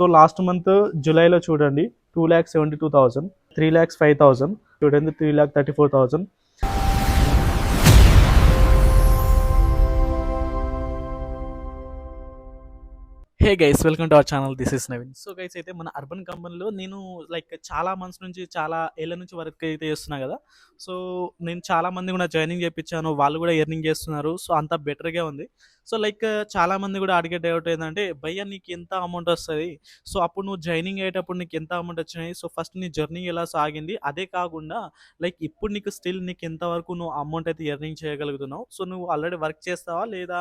So last month జూలైలో చూడండి 2,72,000, 3,05,000 చూడండి, 3,34,000. Hey guys, welcome to our channel. This is Naveen. So guys, అయితే మన అర్బన్ కంపెనీలో నేను లైక్ చాలా మంత్స్ నుంచి, చాలా ఏళ్ళ నుంచి వర్క్ అయితే చేస్తున్నా కదా. సో నేను చాలా మంది కూడా జాయినింగ్ చేయించాను, వాళ్ళు కూడా ఎర్నింగ్ చేస్తున్నారు. సో అంతా బెటర్గా ఉంది. సో లైక్ చాలా మంది కూడా అడిగే డౌట్ ఏంటంటే, భయ్యా నీకు ఎంత అమౌంట్ వస్తుంది, సో అప్పుడు నువ్వు జాయినింగ్ అయ్యేటప్పుడు నీకు ఎంత అమౌంట్ వచ్చినాయి, సో ఫస్ట్ నీ జర్నీ ఎలా సాగింది, అదే కాకుండా లైక్ ఇప్పుడు నీకు స్టిల్ నీకు ఎంతవరకు నువ్వు అమౌంట్ అయితే ఎర్నింగ్ చేయగలుగుతున్నావు, సో నువ్వు ఆల్రెడీ వర్క్ చేస్తావా లేదా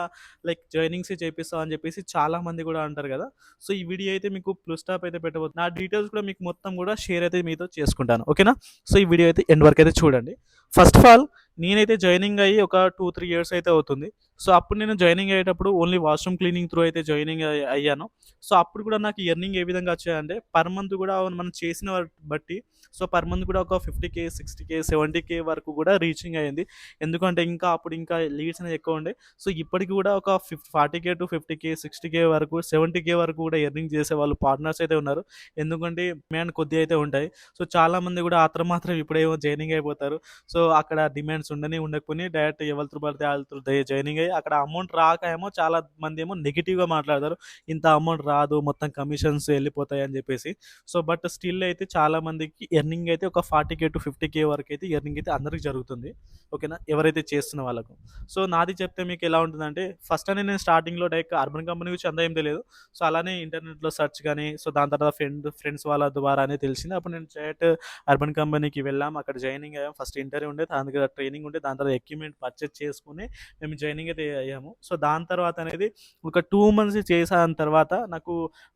లైక్ జాయినింగ్స్ చేపిస్తావా అని చెప్పేసి చాలా మంది కూడా అంటారు కదా. సో ఈ వీడియో అయితే మీకు ప్లస్ స్టాప్ అయితే పెట్టబోతుంది. నా డీటెయిల్స్ కూడా మీకు మొత్తం కూడా షేర్ అయితే మీతో చేసుకుంటాను, ఓకేనా. సో ఈ వీడియో అయితే ఎండ్ వరకు అయితే చూడండి. ఫస్ట్ ఆఫ్ ఆల్, నేనైతే జాయినింగ్ అయ్యి ఒక 2-3 ఇయర్స్ అయితే అవుతుంది. సో అప్పుడు నేను జాయినింగ్ అయ్యేటప్పుడు ఓన్లీ వాష్రూమ్ క్లీనింగ్ త్రూ అయితే జాయినింగ్ అయ్యాను. సో అప్పుడు కూడా నాకు ఎర్నింగ్ ఏ విధంగా వచ్చాయంటే, పర్ మంత్ కూడా మనం చేసిన బట్టి సో పర్ మంత్ కూడా ఒక 50K, 60K, 70K వరకు కూడా రీచింగ్ అయ్యింది. ఎందుకంటే ఇంకా అప్పుడు ఇంకా లీడ్స్ అనేది ఎక్కువ ఉండే. సో ఇప్పటికి కూడా ఒక 40K to 50K, 60K వరకు, 70K వరకు కూడా ఎర్నింగ్ చేసే వాళ్ళు పార్ట్నర్స్ అయితే ఉన్నారు. ఎందుకంటే డిమాండ్ కొద్దిగా అయితే ఉంటాయి. సో చాలా మంది కూడా మాత్రం ఇప్పుడేమో జాయినింగ్ అయిపోతారు. సో అక్కడ డిమాండ్స్ ఉండకపోయి డైరెక్ట్ ఎవరితో పడితే వాళ్ళతో జాయినింగ్ అయ్యి అక్కడ అమౌంట్ రాక ఏమో చాలా మంది ఏమో నెగిటివ్గా మాట్లాడతారు. ఇంత అమౌంట్ రాదు, మొత్తం కమిషన్స్ వెళ్ళిపోతాయి అని చెప్పేసి. సో బట్ స్టిల్ అయితే చాలా మందికి ఎర్నింగ్ అయితే ఒక 40K to 50K వరకు అయితే ఎర్నింగ్ అయితే అందరికి జరుగుతుంది, ఓకేనా, ఎవరైతే చేస్తున్న వాళ్ళకు. సో నాది చెప్తే మీకు ఎలా ఉంటుందంటే, ఫస్ట్ అని నేను స్టార్టింగ్లో డైరెక్ట్ అర్బన్ కంపెనీ గురించి అంతా ఏం తెలియదు. సో అలానే ఇంటర్నెట్లో సెర్చ్ కానీ, సో దాని తర్వాత ఫ్రెండ్స్ వాళ్ళ ద్వారానే తెలిసింది. అప్పుడు నేను డైరెక్ట్ అర్బన్ కంపెనీకి వెళ్ళాం, అక్కడ జాయినింగ్ అయ్యాం. ఫస్ట్ ఇంటర్వ్యూ ఉండే, దాని దగ్గర ట్రైనింగ్ ఉంటే, దాని తర్వాత ఎక్విప్మెంట్ పర్చేస్ చేసుకుని మేము జాయినింగ్ అయితే అయ్యాము. సో దాని తర్వాత అనేది ఒక 2 months చేసిన తర్వాత నాకు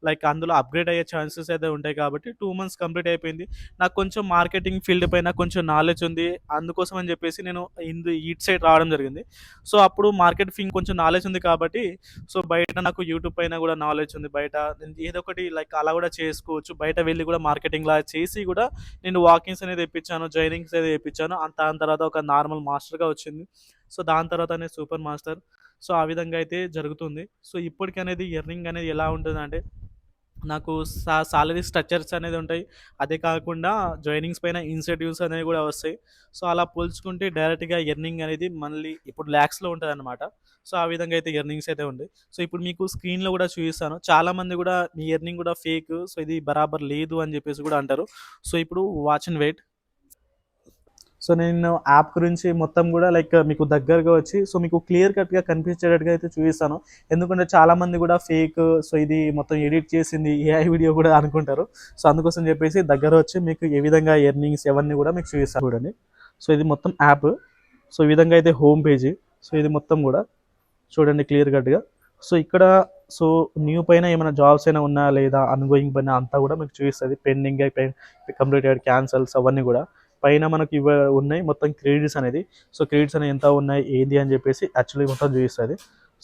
లైక్ అందులో అప్గ్రేడ్ అయ్యే ఛాన్సెస్ అయితే ఉంటాయి కాబట్టి 2 months కంప్లీట్ అయిపోయింది. నాకు కొంచెం మార్కెటింగ్ ఫీల్డ్ పైన కొంచెం నాలెడ్జ్ ఉంది, అందుకోసం అని చెప్పేసి నేను ఇటు సైడ్ రావడం జరిగింది. సో అప్పుడు మార్కెట్ ఫీల్డ్ కొంచెం నాలెడ్జ్ ఉంది కాబట్టి, సో బయట నాకు యూట్యూబ్ పైన కూడా నాలెడ్జ్ ఉంది. బయట నేను ఏదో ఒకటి లైక్ అలా కూడా చేసుకోవచ్చు, బయట వెళ్ళి కూడా మార్కెటింగ్ లా చేసి కూడా నేను వాకింగ్స్ అనేది తెప్పించాను, జాయినింగ్స్ అనేది తెప్పించాను. దాని తర్వాత ఒక నార్మల్ మాస్టర్గా వచ్చింది. సో దాని తర్వాత నేను సూపర్ మాస్టర్. సో ఆ విధంగా అయితే జరుగుతుంది. సో ఇప్పటికి అనేది ఎర్నింగ్ అనేది ఎలా ఉంటుందంటే, నాకు సాలరీ స్ట్రక్చర్స్ అనేది ఉంటాయి. అదే కాకుండా జాయినింగ్స్ పైన ఇన్సెంటివ్స్ అనేవి కూడా వస్తాయి. సో అలా పోల్చుకుంటే డైరెక్ట్గా ఎర్నింగ్ అనేది మళ్ళీ ఇప్పుడు ల్యాక్స్లో ఉంటుందన్నమాట. సో ఆ విధంగా అయితే ఎర్నింగ్స్ అయితే ఉంటాయి. సో ఇప్పుడు మీకు స్క్రీన్లో కూడా చూపిస్తాను. చాలామంది కూడా మీ ఎర్నింగ్ కూడా ఫేక్, సో ఇది బరాబర్ లేదు అని చెప్పేసి కూడా అంటారు. సో ఇప్పుడు వాచ్ అండ్ వెయిట్. సో నేను యాప్ గురించి మొత్తం కూడా లైక్ మీకు దగ్గరగా వచ్చి, సో మీకు క్లియర్ కట్గా కనిపించేటట్టుగా అయితే చూపిస్తాను. ఎందుకంటే చాలామంది కూడా ఫేక్, సో ఇది మొత్తం ఎడిట్ చేసింది ఏఐ వీడియో కూడా అనుకుంటారు. సో అందుకోసం చెప్పేసి దగ్గర వచ్చి మీకు ఏ విధంగా ఎర్నింగ్స్ ఎవరిని కూడా మీకు చూపిస్తాను చూడండి. సో ఇది మొత్తం యాప్. సో ఈ విధంగా అయితే హోమ్ పేజీ. సో ఇది మొత్తం కూడా చూడండి క్లియర్ కట్గా. సో ఇక్కడ సో న్యూ పైన ఏమైనా జాబ్స్ అయినా ఉన్నా లేదా అన్గోయింగ్ పైన అంతా కూడా మీకు చూపిస్తుంది. పెండింగ్ కంప్లీటెడ్, క్యాన్సల్స్ అవన్నీ కూడా పైన మనకి ఉన్నాయి మొత్తం క్రెడిట్స్ అనేది. సో క్రెడిట్స్ అనేవి ఎంత ఉన్నాయి ఏంది అని చెప్పేసి యాక్చువల్లీ మొత్తం చూపిస్తుంది.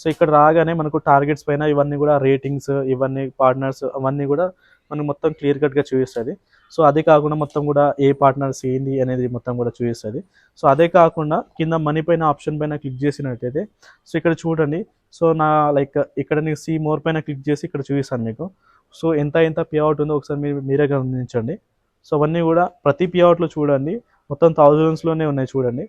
సో ఇక్కడ రాగానే మనకు టార్గెట్స్ పైన ఇవన్నీ కూడా రేటింగ్స్, ఇవన్నీ పార్ట్నర్స్ అవన్నీ కూడా మనకు మొత్తం క్లియర్ కట్గా చూపిస్తుంది. సో అదే కాకుండా మొత్తం కూడా ఏ పార్ట్నర్స్ ఏంది అనేది మొత్తం కూడా చూపిస్తుంది. సో అదే కాకుండా కింద మనీ పైన ఆప్షన్ పైన క్లిక్ చేసినట్టయితే, సో ఇక్కడ చూడండి. సో నా లైక్ ఇక్కడ నేను సీ మోర్ పైన క్లిక్ చేసి ఇక్కడ చూపిస్తాను మీకు. సో ఎంత పే అవుట్ ఉందో ఒకసారి మీరే గమనించండి. సో అవన్నీ కూడా ప్రతి పే అవుట్లో చూడండి మొత్తం థౌజండ్స్లోనే ఉన్నాయి చూడండి.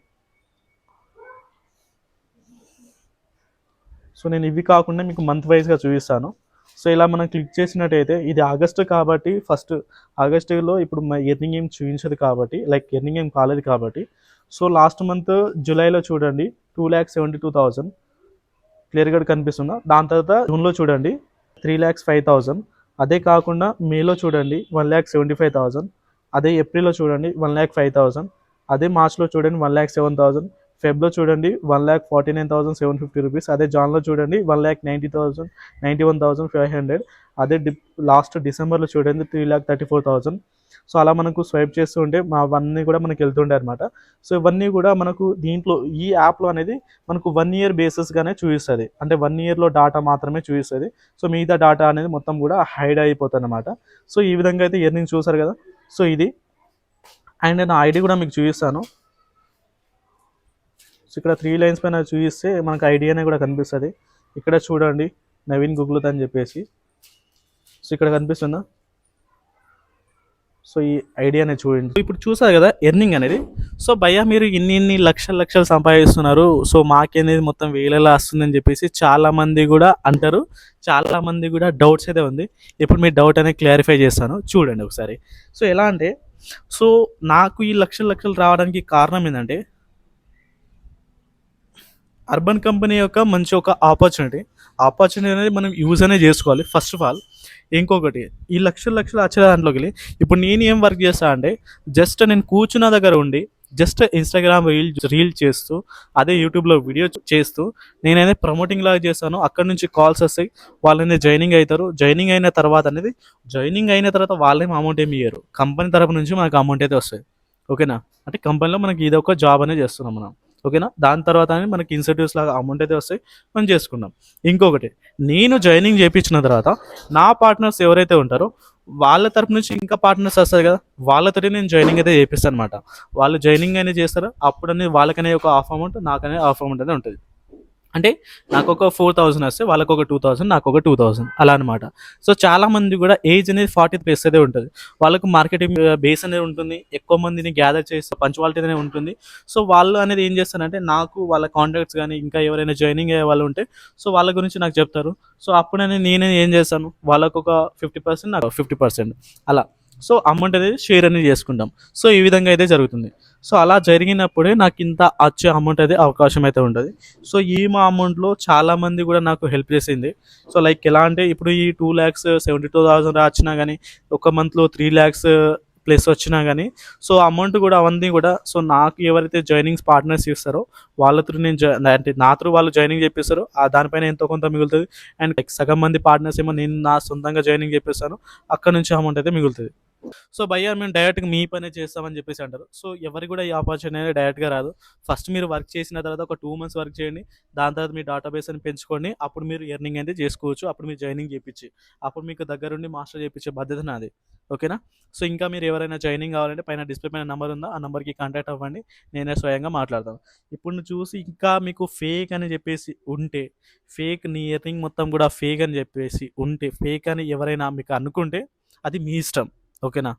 సో నేను ఇవి కాకుండా మీకు మంత్ వైజ్గా చూపిస్తాను. సో ఇలా మనం క్లిక్ చేసినట్టయితే, ఇది ఆగస్టు కాబట్టి ఫస్ట్ ఆగస్టులో ఇప్పుడు ఎర్నింగ్ ఏం చూపించదు కాబట్టి, లైక్ ఎర్నింగ్ ఏం కాలేదు కాబట్టి. సో లాస్ట్ మంత్ జూలైలో చూడండి 2,72,000 క్లియర్గా కనిపిస్తుందా. దాని తర్వాత జూన్లో చూడండి 3,05,000. అదే కాకుండా మేలో చూడండి 1,75,000. అదే ఏప్రిల్లో చూడండి 1,05,000. అదే మార్చ్లో చూడండి 1,07,000. ఫెబ్లో చూడండి 1,49,750 రూపీస్. అదే జాన్లో చూడండి 1,90,000, 91,500. అదే లాస్ట్ డిసెంబర్లో చూడండి 3,34,000. సో అలా మనకు స్వైప్ చేస్తూ ఉంటే అవన్నీ కూడా మనకు వెళ్తుండే అనమాట. సో ఇవన్నీ కూడా మనకు దీంట్లో ఈ యాప్లో అనేది మనకు 1 year బేసిస్గానే చూపిస్తుంది. అంటే 1 yearలో డాటా మాత్రమే చూపిస్తుంది. సో మిగతా డాటా అనేది మొత్తం కూడా హైడ్ అయిపోతుంది అనమాట. సో ఈ విధంగా అయితే ఎర్నింగ్ చూసారు కదా. సో ఇది అండ్ నేను ఐడి కూడా మీకు చూపిస్తాను. సో ఇక్కడ 3 lines పైన చూపిస్తే మనకు ఐడి అనేది కూడా కనిపిస్తుంది. ఇక్కడ చూడండి నవీన్ గుగ్లుత్ అని చెప్పేసి. సో ఇక్కడ కనిపిస్తుందా? సో ఈ ఐడియా అనేది చూడండి. ఇప్పుడు చూసారు కదా ఎర్నింగ్ అనేది. సో భయ్యా మీరు ఇన్ని లక్షలు లక్షలు సంపాదిస్తున్నారు, సో మాకేనేది మొత్తం వేలలా వస్తుందని చెప్పేసి చాలామంది కూడా అంటారు. చాలామంది కూడా డౌట్స్ అయితే ఉంది. ఇప్పుడు మీ డౌట్ అనేది క్లారిఫై చేస్తాను, చూడండి ఒకసారి. సో ఎలా అంటే, సో నాకు ఈ లక్షలు లక్షలు రావడానికి కారణం ఏంటంటే అర్బన్ కంపెనీ యొక్క మంచి ఒక ఆపర్చునిటీ అనేది మనం యూజ్ అనేది చేసుకోవాలి ఫస్ట్ ఆఫ్ ఆల్. ఇంకొకటి, ఈ లక్షలు లక్షలు వచ్చే దాంట్లోకి వెళ్ళి ఇప్పుడు నేను ఏం వర్క్ చేస్తా అంటే, జస్ట్ నేను కూర్చున్న దగ్గర ఉండి జస్ట్ ఇన్స్టాగ్రామ్ రీల్ చేస్తూ, అదే యూట్యూబ్లో వీడియో చేస్తూ నేనైతే ప్రమోటింగ్ లాగా చేస్తాను. అక్కడ నుంచి కాల్స్ వస్తాయి, వాళ్ళని జాయినింగ్ అవుతారు. జాయినింగ్ అయిన తర్వాత వాళ్ళేం అమౌంట్ ఏమి ఇయ్యరు, కంపెనీ తరపు నుంచి మనకు అమౌంట్ అయితే వస్తుంది. ఓకేనా? అంటే కంపెనీలో మనకి ఇది ఒక జాబ్ అనేది చేస్తున్నాం మనం. ఓకేనా? దాని తర్వాత మనకి ఇన్సెంటివ్స్ లాగా అమౌంట్ అయితే వస్తాయి, మనం చేసుకుంటాం. ఇంకొకటి, నేను జాయినింగ్ చేయించిన తర్వాత నా పార్ట్నర్స్ ఎవరైతే ఉంటారో వాళ్ళ తరపు నుంచి ఇంకా పార్ట్నర్స్ వస్తారు కదా, వాళ్ళతోటి నేను జాయినింగ్ అయితే చేపిస్తాను అనమాట. వాళ్ళు జాయినింగ్ అనేది చేస్తారు, అప్పుడు అనేది వాళ్ళకనే ఒక హాఫ్ అమౌంట్, నాకనే హాఫ్ అమౌంట్ అనేది ఉంటుంది. అంటే నాకు ఒక 4000 వస్తే వాళ్ళకు ఒక 2000, నాకు ఒక 2000 అలా అనమాట. సో చాలా మంది కూడా ఏజ్ అనేది 40 ప్లస్ అయితే ఉంటుంది. వాళ్ళకు మార్కెటింగ్ బేస్ అనేది ఉంటుంది, ఎక్కువ మందిని గ్యాదర్ చేసి పంచువాలిటీ అనేది ఉంటుంది. సో వాళ్ళు అనేది ఏం చేస్తారంటే, నాకు వాళ్ళ కాంటాక్ట్స్ కానీ ఇంకా ఎవరైనా జాయినింగ్ అయ్యే వాళ్ళు ఉంటే సో వాళ్ళ గురించి నాకు చెప్తారు. సో అప్పుడనే నేనే ఏం చేస్తాను, వాళ్ళకు ఒక 50%, నాకు 50% అలా. సో అమౌంట్ అనేది షేర్ అనేది చేసుకుంటాం. సో ఈ విధంగా అయితే జరుగుతుంది. సో అలా జరిగినప్పుడే నాకు ఇంత వచ్చే అమౌంట్ అయితే అవకాశం అయితే ఉంటుంది. సో ఈ మా అమౌంట్‌లో చాలామంది కూడా నాకు హెల్ప్ చేసింది. సో లైక్ ఎలా అంటే, ఇప్పుడు ఈ 2,72,000 వచ్చినా గానీ, ఒక మంత్‌లో 3,00,000 ప్లస్ వచ్చినా గానీ, సో అమౌంట్ కూడా అవన్నీ కూడా సో నాకు ఎవరైతే జాయినింగ్స్ పార్ట్నర్స్ ఇస్తారో వాళ్ళ త్రూ నేను అంటే నా త్రూ వాళ్ళు జాయినింగ్ చేపిస్తారు. దానిపైన ఎంతో కొంత మిగులుతుంది. అండ్ లైక్ సగం మంది పార్ట్నర్స్ ఏమో నేను నా సొంతంగా జాయినింగ్ చేపిస్తాను. అక్కడ నుంచి అమౌంట్ అయితే మిగులుతుంది. సో భయ్యా మేము డైరెక్ట్‌గా మీ పనే చేస్తామని చెప్పేసి అంటారు. సో ఎవరికి కూడా ఈ ఆపర్చునిటీ అనేది డైరెక్ట్‌గా రాదు. ఫస్ట్ మీరు వర్క్ చేసిన తర్వాత ఒక 2 మంత్స్ వర్క్ చేయండి. దాని తర్వాత మీ డేటాబేస్ అని పెంచుకోండి. అప్పుడు మీరు ఎర్నింగ్ అనేది చేసుకోవచ్చు. అప్పుడు మీరు జాయినింగ్ చేపిచ్చి, అప్పుడు మీకు దగ్గరుండి మాస్టర్ చేపిచ్చే బాధ్యత నాది. ఓకేనా? సో ఇంకా మీరు ఎవరైనా జాయినింగ్ కావాలంటే పైన డిస్‌ప్లే పైన నంబర్ ఉందా? ఆ నంబర్‌కి కాంటాక్ట్ అవ్వండి. నేనే స్వయంగా మాట్లాడతాను. ఇప్పుడు నువ్వు చూసి ఇంకా మీకు ఫేక్ అని చెప్పేసి ఉంటే, నీ ఎర్నింగ్ మొత్తం కూడా ఫేక్ అని చెప్పేసి ఉంటే, ఫేక్ అని ఎవరైనా మీకు అనుకుంటే అది మీ ఇష్టం. ఓకేనా?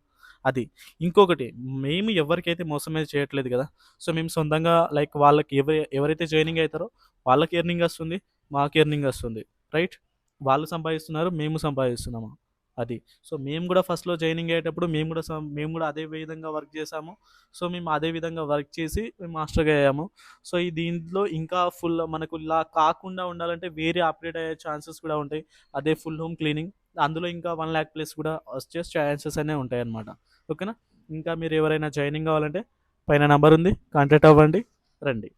అది. ఇంకొకటి, మేము ఎవరికైతే మోసం అయితే చేయట్లేదు కదా! సో మేము సొంతంగా లైక్ వాళ్ళకి ఎవరైతే జాయినింగ్ అయితారో వాళ్ళకి ఎర్నింగ్ వస్తుంది, మాకు ఎర్నింగ్ వస్తుంది. రైట్? వాళ్ళు సంపాదిస్తున్నారు, మేము సంపాదిస్తున్నాము. అది. సో మేము కూడా ఫస్ట్‌లో జాయినింగ్ అయ్యేటప్పుడు మేము కూడా అదే విధంగా వర్క్ చేసాము. సో మేము అదే విధంగా వర్క్ చేసి మేము మాస్టర్‌గా అయ్యాము. సో దీంట్లో ఇంకా మనకు ఇలా కాకుండా ఉండాలంటే వేరే అప్‌గ్రేడ్ అయ్యే ఛాన్సెస్ కూడా ఉంటాయి. అదే ఫుల్ హోమ్ క్లీనింగ్. అందులో ఇంకా 1,00,000 ప్లస్ కూడా వచ్చే ఛాన్సెస్ అనేవి ఉంటాయన్నమాట. ఓకేనా? ఇంకా మీరు ఎవరైనా జాయినింగ్ కావాలంటే పైన నంబర్ ఉంది, కాంటాక్ట్ అవ్వండి, రండి.